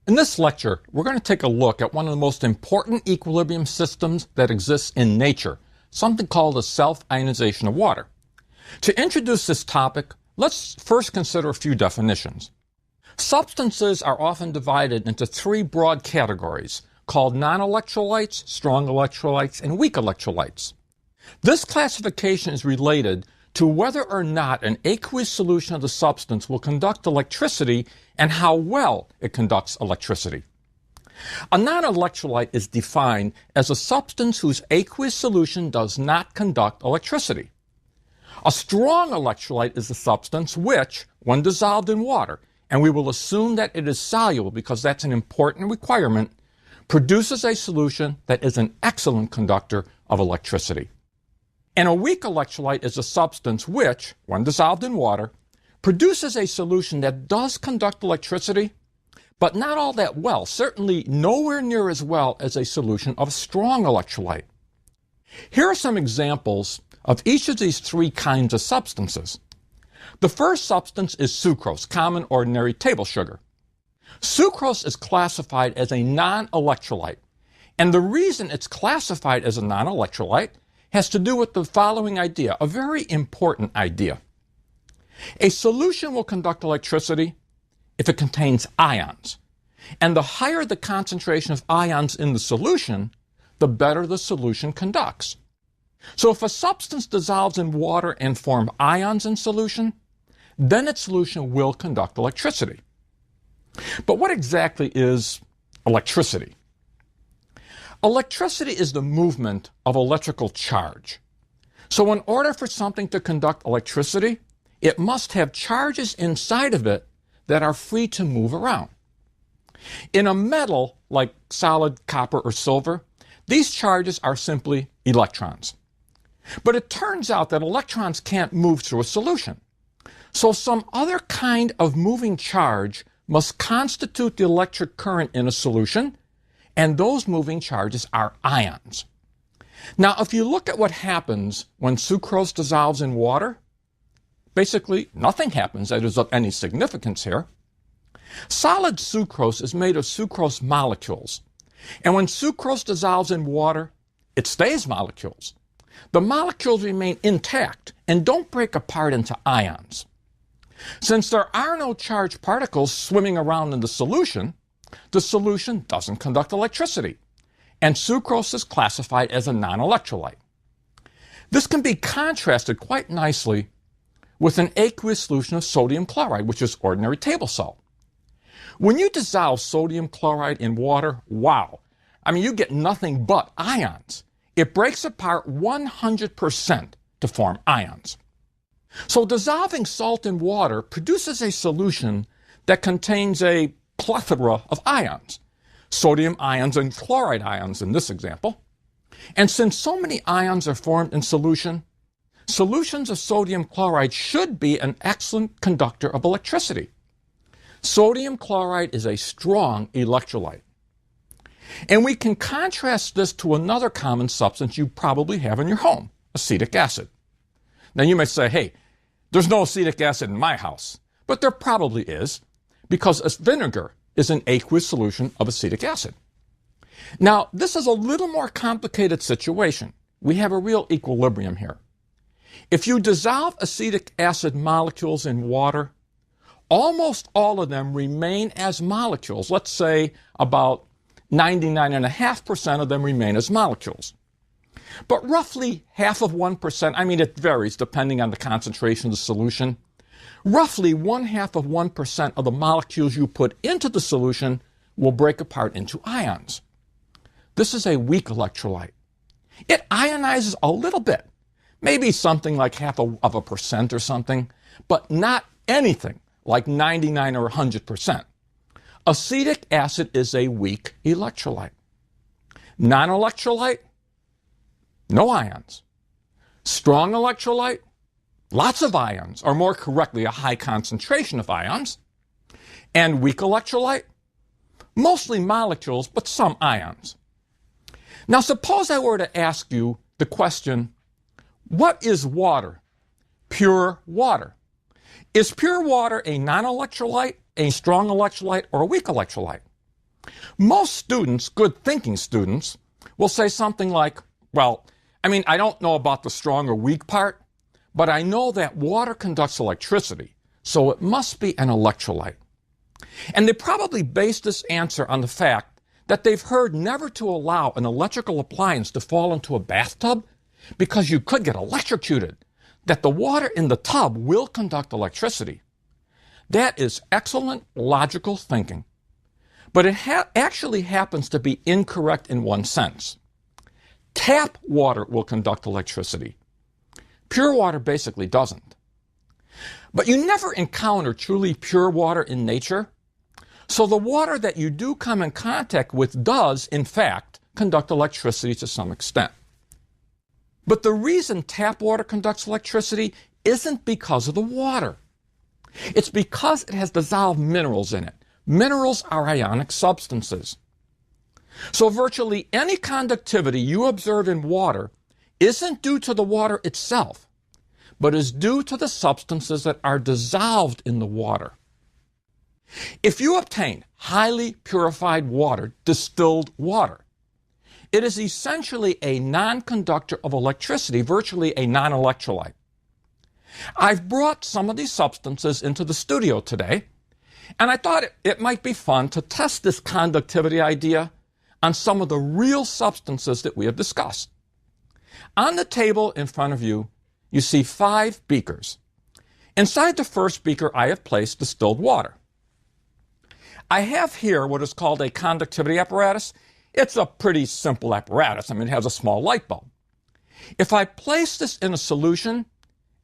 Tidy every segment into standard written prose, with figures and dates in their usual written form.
In this lecture, we're going to take a look at one of the most important equilibrium systems that exists in nature, something called the self-ionization of water. To introduce this topic, let's first consider a few definitions. Substances are often divided into three broad categories called non-electrolytes, strong electrolytes, and weak electrolytes. This classification is related to whether or not an aqueous solution of the substance will conduct electricity and how well it conducts electricity. A non-electrolyte is defined as a substance whose aqueous solution does not conduct electricity. A strong electrolyte is a substance which, when dissolved in water, and we will assume that it is soluble because that's an important requirement, produces a solution that is an excellent conductor of electricity. And a weak electrolyte is a substance which, when dissolved in water, produces a solution that does conduct electricity, but not all that well, certainly nowhere near as well as a solution of a strong electrolyte. Here are some examples of each of these three kinds of substances. The first substance is sucrose, common ordinary table sugar. Sucrose is classified as a non-electrolyte, and the reason it's classified as a non-electrolyte has to do with the following idea, a very important idea. A solution will conduct electricity if it contains ions, and the higher the concentration of ions in the solution, the better the solution conducts. So if a substance dissolves in water and forms ions in solution, then its solution will conduct electricity. But what exactly is electricity? Electricity is the movement of electrical charge. So in order for something to conduct electricity, it must have charges inside of it that are free to move around. In a metal like solid copper or silver, these charges are simply electrons. But it turns out that electrons can't move through a solution. So some other kind of moving charge must constitute the electric current in a solution, and those moving charges are ions. Now, if you look at what happens when sucrose dissolves in water, basically nothing happens that is of any significance here. Solid sucrose is made of sucrose molecules, and when sucrose dissolves in water, it stays molecules. The molecules remain intact and don't break apart into ions. Since there are no charged particles swimming around in the solution doesn't conduct electricity, and sucrose is classified as a non-electrolyte. This can be contrasted quite nicely with an aqueous solution of sodium chloride, which is ordinary table salt. When you dissolve sodium chloride in water, wow, you get nothing but ions. It breaks apart 100% to form ions. So dissolving salt in water produces a solution that contains a plethora of ions, sodium ions and chloride ions in this example. And since so many ions are formed in solution, solutions of sodium chloride should be an excellent conductor of electricity. Sodium chloride is a strong electrolyte. And we can contrast this to another common substance you probably have in your home, acetic acid. Now you may say, hey, there's no acetic acid in my house, but there probably is, because vinegar is an aqueous solution of acetic acid. Now, this is a little more complicated situation. We have a real equilibrium here. If you dissolve acetic acid molecules in water, almost all of them remain as molecules. Let's say about 99.5% of them remain as molecules. But roughly half of 1%, it varies depending on the concentration of the solution, roughly 0.5% of the molecules you put into the solution will break apart into ions. This is a weak electrolyte. It ionizes a little bit, maybe something like 0.5% or something, but not anything like 99 or 100%. Acetic acid is a weak electrolyte. Non-electrolyte, no ions. Strong electrolyte, lots of ions, or more correctly, a high concentration of ions. And weak electrolyte, mostly molecules, but some ions. Now, suppose I were to ask you the question, what is water? Pure water. Is pure water a non-electrolyte, a strong electrolyte, or a weak electrolyte? Most students, good thinking students, will say something like, well, I don't know about the strong or weak part, but I know that water conducts electricity, so it must be an electrolyte. And they probably base this answer on the fact that they've heard never to allow an electrical appliance to fall into a bathtub because you could get electrocuted, that the water in the tub will conduct electricity. That is excellent logical thinking. But it actually happens to be incorrect in one sense. Tap water will conduct electricity. Pure water basically doesn't. But you never encounter truly pure water in nature, so the water that you do come in contact with does, in fact, conduct electricity to some extent. But the reason tap water conducts electricity isn't because of the water. It's because it has dissolved minerals in it. Minerals are ionic substances. So virtually any conductivity you observe in water isn't due to the water itself, but is due to the substances that are dissolved in the water. If you obtain highly purified water, distilled water, it is essentially a non-conductor of electricity, virtually a non-electrolyte. I've brought some of these substances into the studio today, and I thought it might be fun to test this conductivity idea on some of the real substances that we have discussed. On the table in front of you, you see 5 beakers. Inside the first beaker, I have placed distilled water. I have here what is called a conductivity apparatus. It's a pretty simple apparatus. It has a small light bulb. If I place this in a solution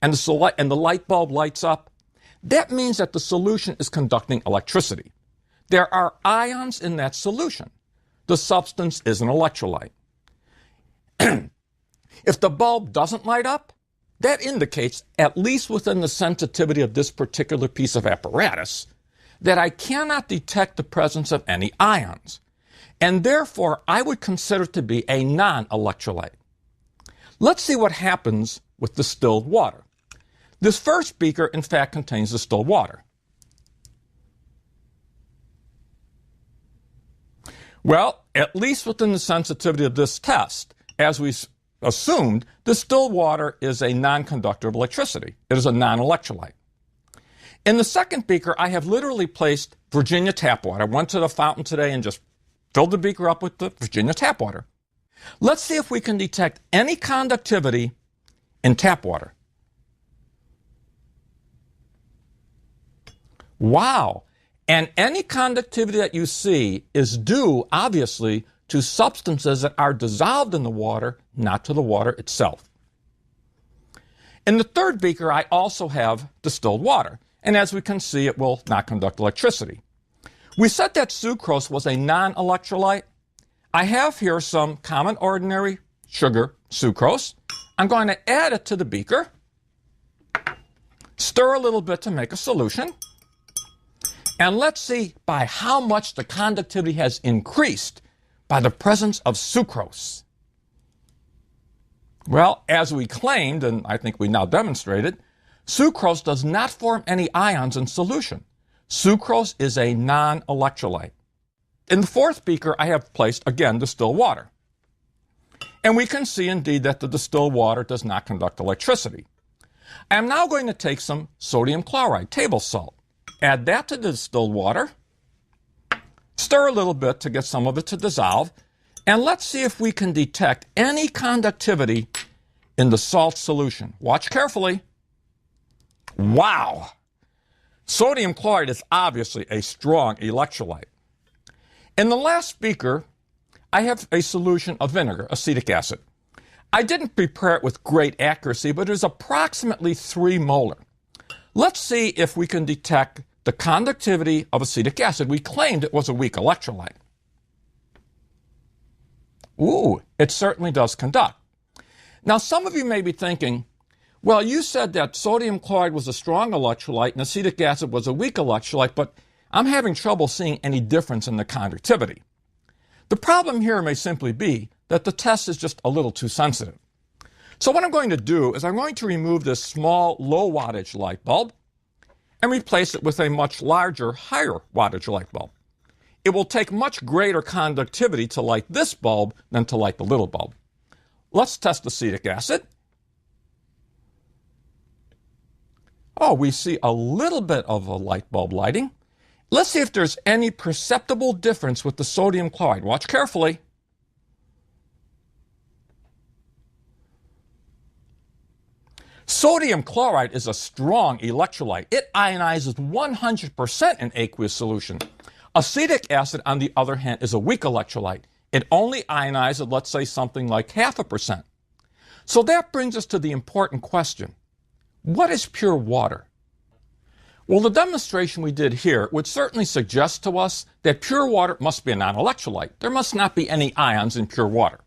and the light bulb lights up, that means that the solution is conducting electricity. There are ions in that solution. The substance is an electrolyte. If the bulb doesn't light up, that indicates, at least within the sensitivity of this particular piece of apparatus, that I cannot detect the presence of any ions, and therefore I would consider it to be a non-electrolyte. Let's see what happens with distilled water. This first beaker, in fact, contains distilled water. Well, at least within the sensitivity of this test, as we assumed, distilled water is a non-conductor of electricity. It is a non-electrolyte. In the second beaker, I have literally placed Virginia tap water. I went to the fountain today and just filled the beaker up with the Virginia tap water. Let's see if we can detect any conductivity in tap water. Wow! And any conductivity that you see is due, obviously, to substances that are dissolved in the water, not to the water itself. In the third beaker, I also have distilled water. And as we can see, it will not conduct electricity. We said that sucrose was a non-electrolyte. I have here some common ordinary sugar, sucrose. I'm going to add it to the beaker, stir a little bit to make a solution, and let's see by how much the conductivity has increased by the presence of sucrose. Well, as we claimed, and I think we now demonstrated, sucrose does not form any ions in solution. Sucrose is a non-electrolyte. In the fourth beaker, I have placed, again, distilled water. And we can see, indeed, that the distilled water does not conduct electricity. I am now going to take some sodium chloride, table salt, add that to the distilled water, stir a little bit to get some of it to dissolve, and let's see if we can detect any conductivity in the salt solution. Watch carefully. Wow! Sodium chloride is obviously a strong electrolyte. In the last beaker, I have a solution of vinegar, acetic acid. I didn't prepare it with great accuracy, but it is approximately 3 molar. Let's see if we can detect the conductivity of acetic acid. We claimed it was a weak electrolyte. Ooh, it certainly does conduct. Now, some of you may be thinking, well, you said that sodium chloride was a strong electrolyte and acetic acid was a weak electrolyte, but I'm having trouble seeing any difference in the conductivity. The problem here may simply be that the test is just a little too sensitive. So what I'm going to do is I'm going to remove this small, low wattage light bulb and replace it with a much larger, higher wattage light bulb. it will take much greater conductivity to light this bulb than to light the little bulb. Let's test acetic acid. Oh, we see a little bit of a light bulb lighting. Let's see if there's any perceptible difference with the sodium chloride. Watch carefully. Sodium chloride is a strong electrolyte. It ionizes 100% in aqueous solution. Acetic acid, on the other hand, is a weak electrolyte. It only ionizes, let's say, something like 0.5%. So that brings us to the important question. What is pure water? Well, the demonstration we did here would certainly suggest to us that pure water must be a non-electrolyte. There must not be any ions in pure water.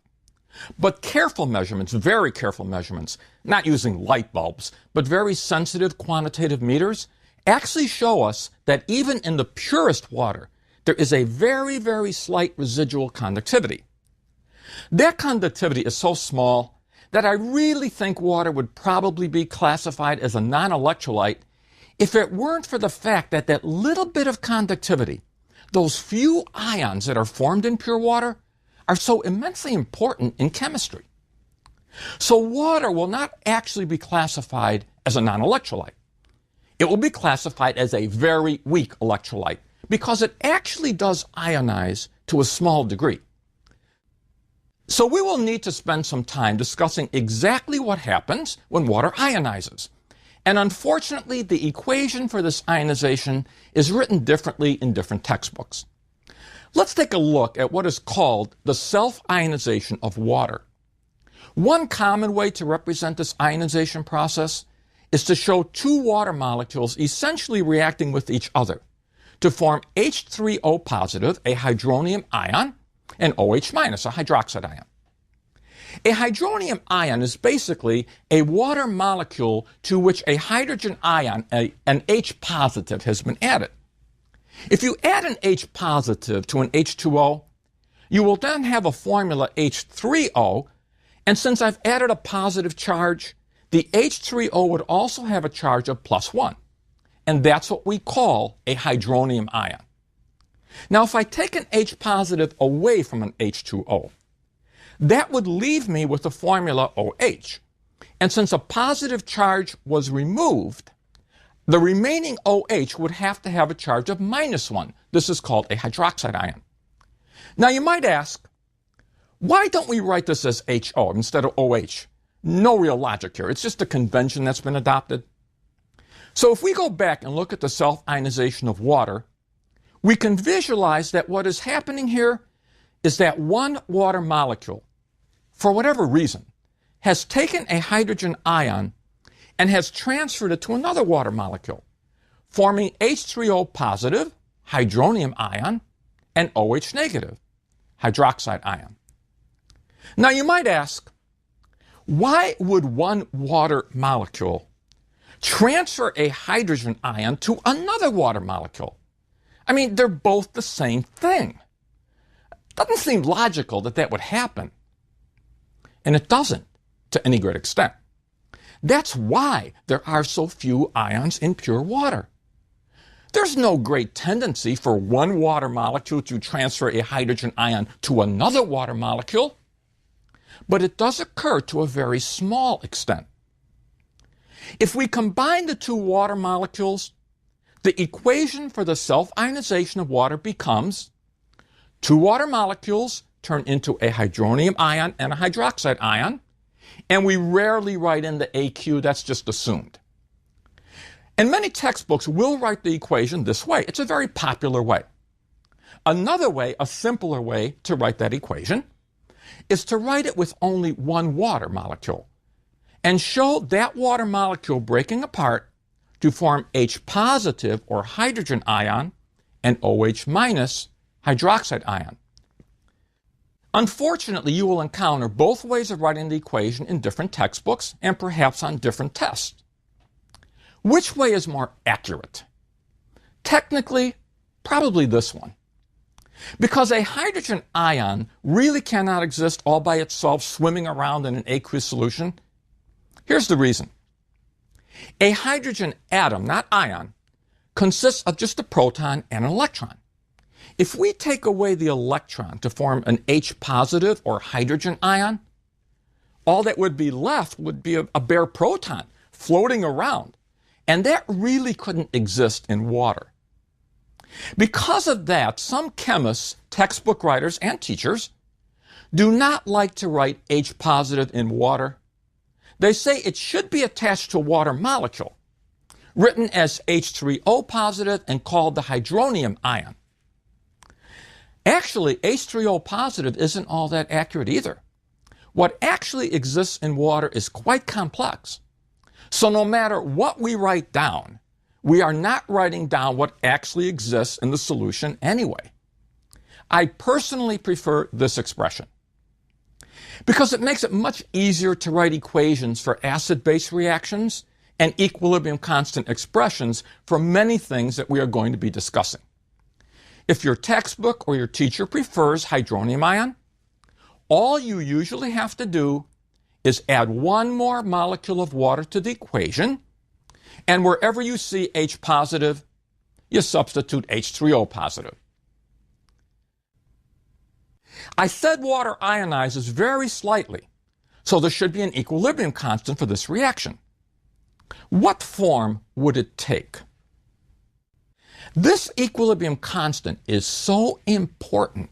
But careful measurements, very careful measurements, not using light bulbs, but very sensitive quantitative meters, actually show us that even in the purest water, there is a very, very slight residual conductivity. That conductivity is so small that I really think water would probably be classified as a non-electrolyte if it weren't for the fact that that little bit of conductivity, those few ions that are formed in pure water, are so immensely important in chemistry. So water will not actually be classified as a non-electrolyte. It will be classified as a very weak electrolyte because it actually does ionize to a small degree. So we will need to spend some time discussing exactly what happens when water ionizes. And unfortunately, the equation for this ionization is written differently in different textbooks. Let's take a look at what is called the self-ionization of water. One common way to represent this ionization process is to show two water molecules essentially reacting with each other to form H3O positive, a hydronium ion, and OH minus, a hydroxide ion. A hydronium ion is basically a water molecule to which a hydrogen ion, an H positive, has been added. If you add an H positive to an H2O, you will then have a formula H3O, and since I've added a positive charge, the H3O would also have a charge of +1, and that's what we call a hydronium ion. Now, if I take an H positive away from an H2O, that would leave me with the formula OH. And since a positive charge was removed, the remaining OH would have to have a charge of -1. This is called a hydroxide ion. Now, you might ask, why don't we write this as HO instead of OH? No real logic here. It's just a convention that's been adopted. So if we go back and look at the self-ionization of water, we can visualize that what is happening here is that one water molecule, for whatever reason, has taken a hydrogen ion and has transferred it to another water molecule, forming H3O positive, hydronium ion, and OH negative, hydroxide ion. Now you might ask, why would one water molecule transfer a hydrogen ion to another water molecule? I mean, they're both the same thing. Doesn't seem logical that that would happen. And it doesn't, to any great extent. That's why there are so few ions in pure water. There's no great tendency for one water molecule to transfer a hydrogen ion to another water molecule, but it does occur to a very small extent. If we combine the two water molecules, the equation for the self-ionization of water becomes two water molecules turn into a hydronium ion and a hydroxide ion, and we rarely write in the AQ, that's just assumed. And many textbooks will write the equation this way. It's a very popular way. Another way, a simpler way to write that equation, is to write it with only one water molecule and show that water molecule breaking apart to form H positive or hydrogen ion and OH minus hydroxide ion. Unfortunately, you will encounter both ways of writing the equation in different textbooks and perhaps on different tests. Which way is more accurate? Technically, probably this one. Because a hydrogen ion really cannot exist all by itself swimming around in an aqueous solution. Here's the reason. A hydrogen atom, not ion, consists of just a proton and an electron. If we take away the electron to form an H positive or hydrogen ion, all that would be left would be a bare proton floating around. And that really couldn't exist in water. Because of that, some chemists, textbook writers, and teachers do not like to write H positive in water. They say it should be attached to a water molecule, written as H3O positive and called the hydronium ion. Actually, H3O positive isn't all that accurate either. What actually exists in water is quite complex. So no matter what we write down, we are not writing down what actually exists in the solution anyway. I personally prefer this expression because it makes it much easier to write equations for acid-base reactions and equilibrium constant expressions for many things that we are going to be discussing. If your textbook or your teacher prefers hydronium ion, all you usually have to do is add one more molecule of water to the equation, and wherever you see H positive, you substitute H3O positive. I said water ionizes very slightly, so there should be an equilibrium constant for this reaction. What form would it take? This equilibrium constant is so important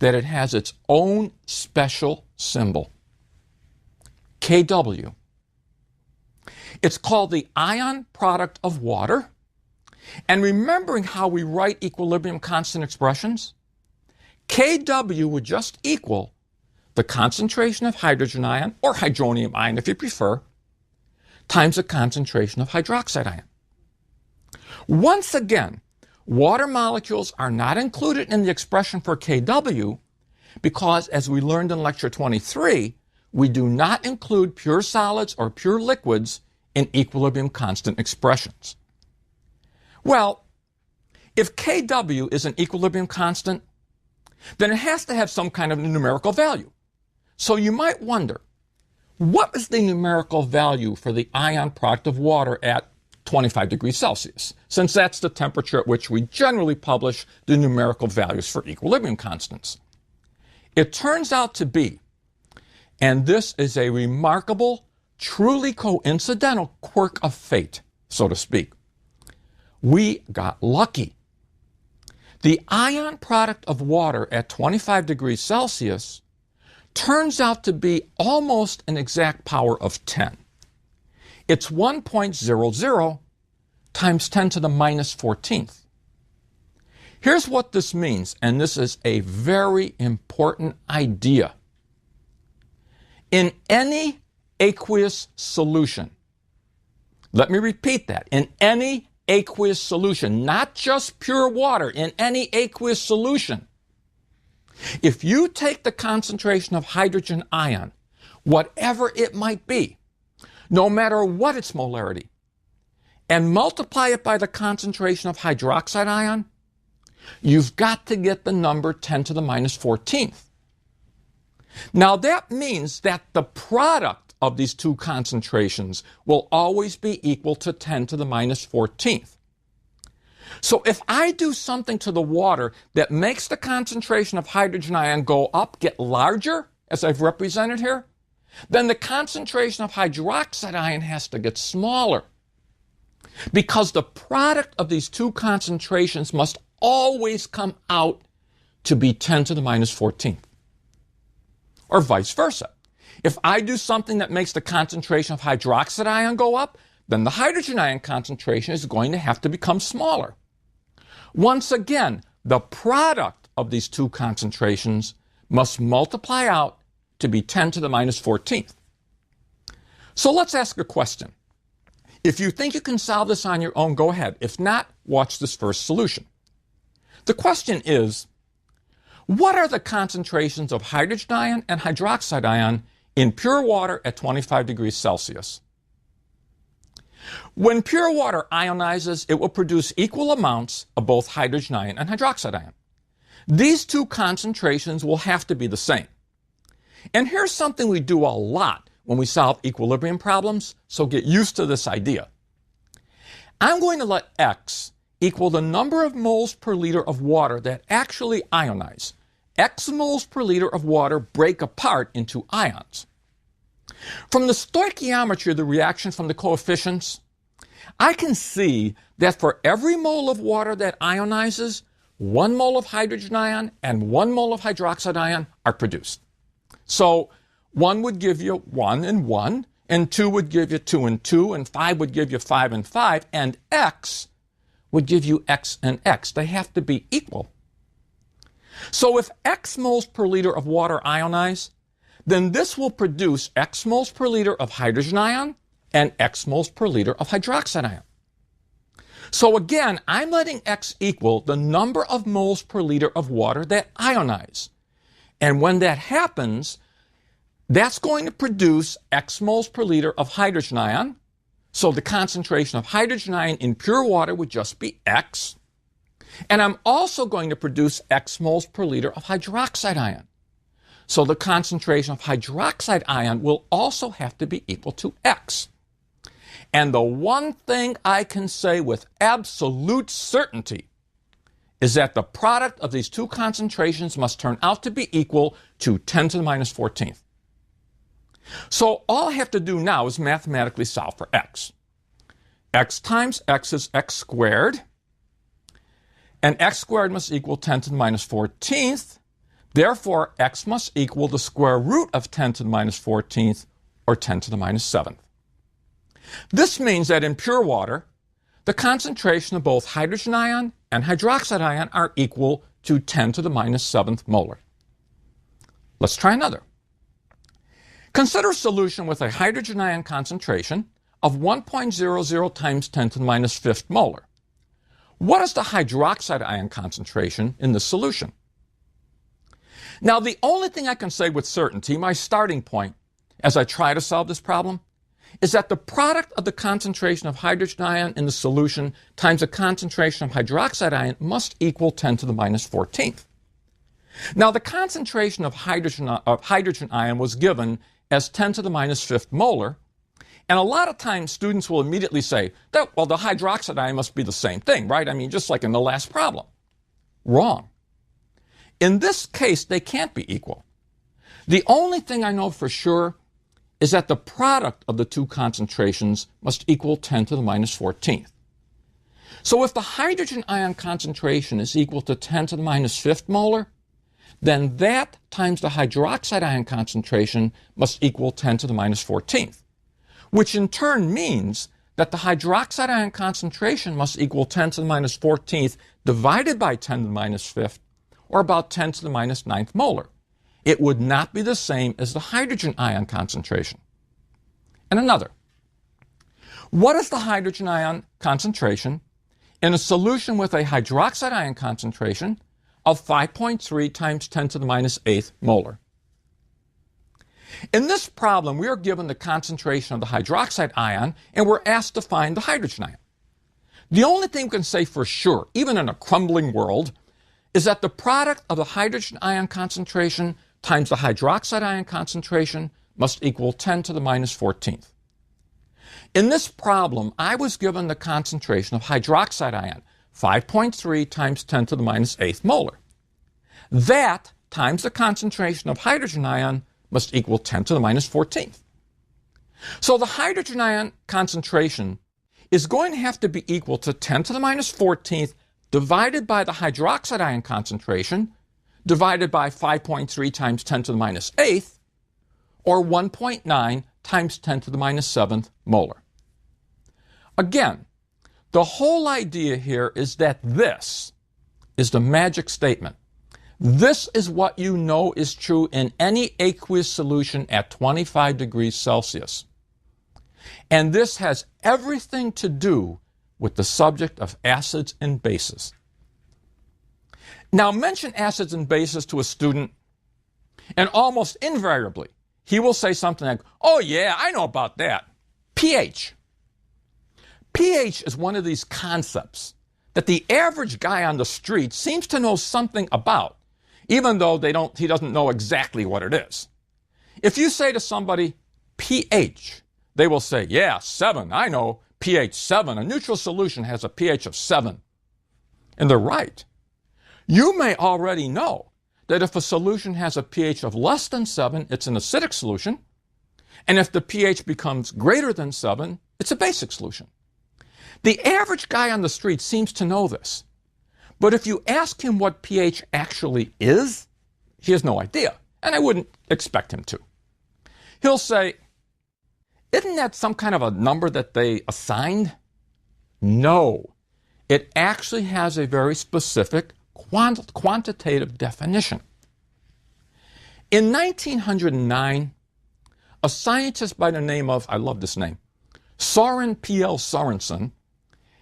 that it has its own special symbol, Kw. It's called the ion product of water. And remembering how we write equilibrium constant expressions, Kw would just equal the concentration of hydrogen ion, or hydronium ion if you prefer, times the concentration of hydroxide ion. Once again, water molecules are not included in the expression for Kw because, as we learned in lecture 23, we do not include pure solids or pure liquids in equilibrium constant expressions. Well, if Kw is an equilibrium constant, then it has to have some kind of numerical value. So you might wonder, what is the numerical value for the ion product of water at 25 degrees Celsius, since that's the temperature at which we generally publish the numerical values for equilibrium constants? It turns out to be, and this is a remarkable, truly coincidental quirk of fate, so to speak, we got lucky. The ion product of water at 25 degrees Celsius turns out to be almost an exact power of 10. It's 1.00 times 10 to the minus 14th. Here's what this means, and this is a very important idea. In any aqueous solution, let me repeat that, in any aqueous solution, not just pure water, in any aqueous solution, if you take the concentration of hydrogen ion, whatever it might be, no matter what its molarity, and multiply it by the concentration of hydroxide ion, you've got to get the number 10 to the minus 14th. Now that means that the product of these two concentrations will always be equal to 10 to the minus 14th. So if I do something to the water that makes the concentration of hydrogen ion go up, get larger, as I've represented here, then the concentration of hydroxide ion has to get smaller, because the product of these two concentrations must always come out to be 10 to the minus 14th. Or vice versa. If I do something that makes the concentration of hydroxide ion go up, then the hydrogen ion concentration is going to have to become smaller. Once again, the product of these two concentrations must multiply out to be 10 to the minus 14th. So let's ask a question. If you think you can solve this on your own, go ahead. If not, watch this first solution. The question is, what are the concentrations of hydrogen ion and hydroxide ion in pure water at 25 degrees Celsius? When pure water ionizes, it will produce equal amounts of both hydrogen ion and hydroxide ion. These two concentrations will have to be the same. And here's something we do a lot when we solve equilibrium problems, so get used to this idea. I'm going to let X equal the number of moles per liter of water that actually ionize. X moles per liter of water break apart into ions. From the stoichiometry of the reaction from the coefficients, I can see that for every mole of water that ionizes, 1 mole of hydrogen ion and 1 mole of hydroxide ion are produced. So 1 would give you 1 and 1, and 2 would give you 2 and 2, and 5 would give you 5 and 5, and X would give you X and X. They have to be equal. So if X moles per liter of water ionize, then this will produce X moles per liter of hydrogen ion and X moles per liter of hydroxide ion. So again, I'm letting X equal the number of moles per liter of water that ionize. And when that happens, that's going to produce X moles per liter of hydrogen ion. So the concentration of hydrogen ion in pure water would just be X. And I'm also going to produce X moles per liter of hydroxide ion. So the concentration of hydroxide ion will also have to be equal to X. And the one thing I can say with absolute certainty is that the product of these two concentrations must turn out to be equal to 10 to the minus 14th. So all I have to do now is mathematically solve for X. X times X is X squared. And X squared must equal 10 to the minus 14th. Therefore, X must equal the square root of 10 to the minus 14th, or 10 to the minus 7th. This means that in pure water, the concentration of both hydrogen ion and hydroxide ion are equal to 10 to the minus 7th molar. Let's try another. Consider a solution with a hydrogen ion concentration of 1.00 times 10 to the minus 5th molar. What is the hydroxide ion concentration in this solution? Now, the only thing I can say with certainty, my starting point, as I try to solve this problem, is that the product of the concentration of hydrogen ion in the solution times the concentration of hydroxide ion must equal 10 to the minus 14th. Now, the concentration of hydrogen ion was given as 10 to the minus 5th molar, and a lot of times students will immediately say, well, the hydroxide ion must be the same thing, right? I mean, just like in the last problem. Wrong. In this case, they can't be equal. The only thing I know for sure is that the product of the two concentrations must equal 10 to the minus 14th. So if the hydrogen ion concentration is equal to 10 to the minus 5th molar, then that times the hydroxide ion concentration must equal 10 to the minus 14th, which in turn means that the hydroxide ion concentration must equal 10 to the minus 14th divided by 10 to the minus 5th, or about 10 to the minus 9th molar. It would not be the same as the hydrogen ion concentration. And another. What is the hydrogen ion concentration in a solution with a hydroxide ion concentration of 5.3 times 10 to the minus 8th molar? In this problem, we are given the concentration of the hydroxide ion, and we're asked to find the hydrogen ion. The only thing we can say for sure, even in a crumbling world, is that the product of the hydrogen ion concentration times the hydroxide ion concentration must equal 10 to the minus 14th. In this problem, I was given the concentration of hydroxide ion, 5.3 times 10 to the minus 8th molar. That times the concentration of hydrogen ion must equal 10 to the minus 14th. So the hydrogen ion concentration is going to have to be equal to 10 to the minus 14th divided by the hydroxide ion concentration divided by 5.3 times 10 to the minus 8th, or 1.9 times 10 to the minus 7th molar. Again, the whole idea here is that this is the magic statement. This is what you know is true in any aqueous solution at 25 degrees Celsius. And this has everything to do with the subject of acids and bases. Now, mention acids and bases to a student, and almost invariably, he will say something like, oh yeah, I know about that. pH. pH is one of these concepts that the average guy on the street seems to know something about, even though he doesn't know exactly what it is. If you say to somebody, pH, they will say, yeah, 7, I know, pH 7. A neutral solution has a pH of 7. And they're right. You may already know that if a solution has a pH of less than 7, it's an acidic solution. And if the pH becomes greater than 7, it's a basic solution. The average guy on the street seems to know this. But if you ask him what pH actually is, he has no idea. And I wouldn't expect him to. He'll say, isn't that some kind of a number that they assigned? No. It actually has a very specific quantitative definition. In 1909, a scientist by the name of, I love this name, Soren P.L. Sorensen,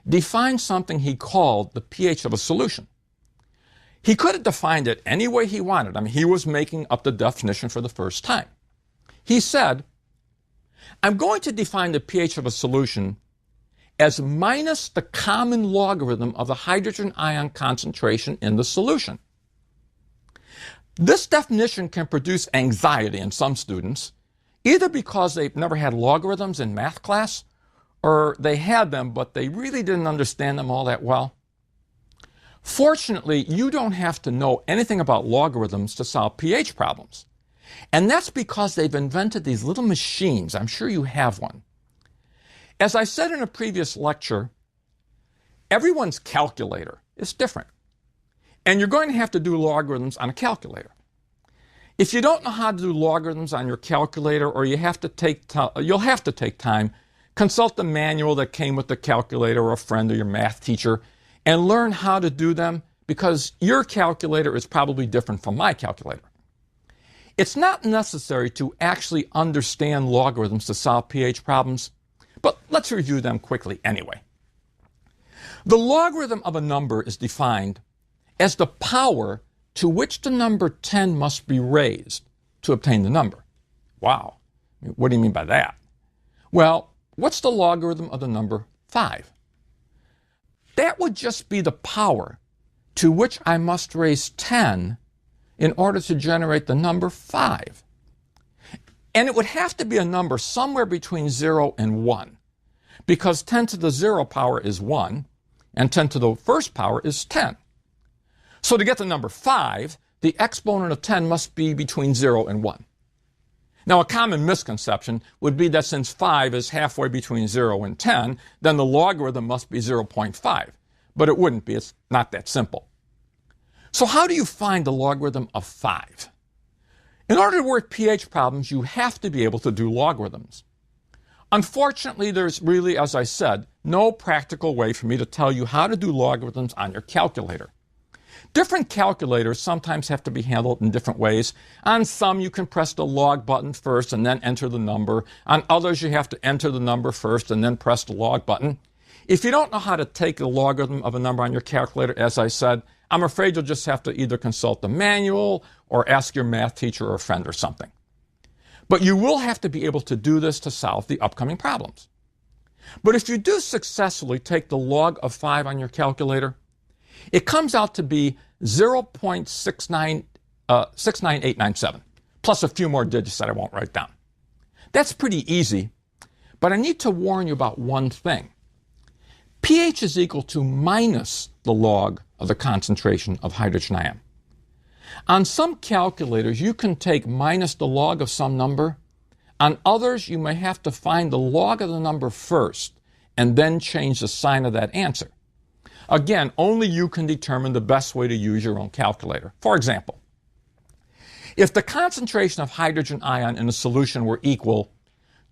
defined something he called the pH of a solution. He could have defined it any way he wanted. I mean, he was making up the definition for the first time. He said, I'm going to define the pH of a solution as minus the common logarithm of the hydrogen ion concentration in the solution. This definition can produce anxiety in some students, either because they've never had logarithms in math class, or they had them, but they really didn't understand them all that well. Fortunately, you don't have to know anything about logarithms to solve pH problems. And that's because they've invented these little machines. I'm sure you have one. As I said in a previous lecture, everyone's calculator is different. And you're going to have to do logarithms on a calculator. If you don't know how to do logarithms on your calculator, or you'll have to take time, consult the manual that came with the calculator, or a friend or your math teacher, and learn how to do them, because your calculator is probably different from my calculator. It's not necessary to actually understand logarithms to solve pH problems, but let's review them quickly anyway. The logarithm of a number is defined as the power to which the number 10 must be raised to obtain the number. Wow, what do you mean by that? Well, what's the logarithm of the number 5? That would just be the power to which I must raise 10 in order to generate the number 5. And it would have to be a number somewhere between 0 and 1, because 10 to the 0 power is 1, and 10 to the first power is 10. So to get the number 5, the exponent of 10 must be between 0 and 1. Now, a common misconception would be that since 5 is halfway between 0 and 10, then the logarithm must be 0.5. But it wouldn't be. It's not that simple. So how do you find the logarithm of 5? In order to work pH problems, you have to be able to do logarithms. Unfortunately, there's really, as I said, no practical way for me to tell you how to do logarithms on your calculator. Different calculators sometimes have to be handled in different ways. On some, you can press the log button first and then enter the number. On others, you have to enter the number first and then press the log button. If you don't know how to take the logarithm of a number on your calculator, as I said, I'm afraid you'll just have to either consult the manual or ask your math teacher or a friend or something. But you will have to be able to do this to solve the upcoming problems. But if you do successfully take the log of 5 on your calculator, it comes out to be 0.69897, plus a few more digits that I won't write down. That's pretty easy, but I need to warn you about one thing. pH is equal to minus the log of the concentration of hydrogen ion. On some calculators, you can take minus the log of some number. On others, you may have to find the log of the number first and then change the sign of that answer. Again, only you can determine the best way to use your own calculator. For example, if the concentration of hydrogen ion in a solution were equal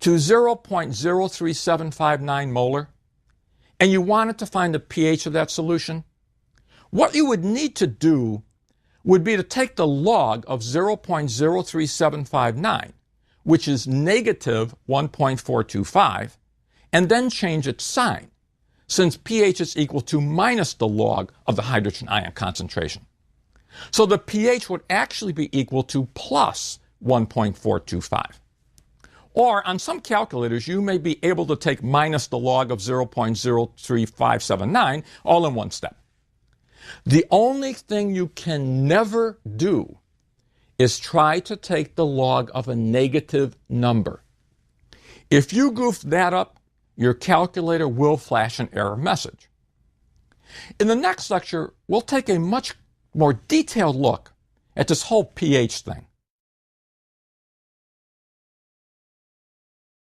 to 0.03759 molar, and you wanted to find the pH of that solution, what you would need to do would be to take the log of 0.03759, which is negative 1.425, and then change its sign, since pH is equal to minus the log of the hydrogen ion concentration. So the pH would actually be equal to plus 1.425. Or on some calculators, you may be able to take minus the log of 0.03579 all in one step. The only thing you can never do is try to take the log of a negative number. If you goof that up, your calculator will flash an error message. In the next lecture, we'll take a much more detailed look at this whole pH thing.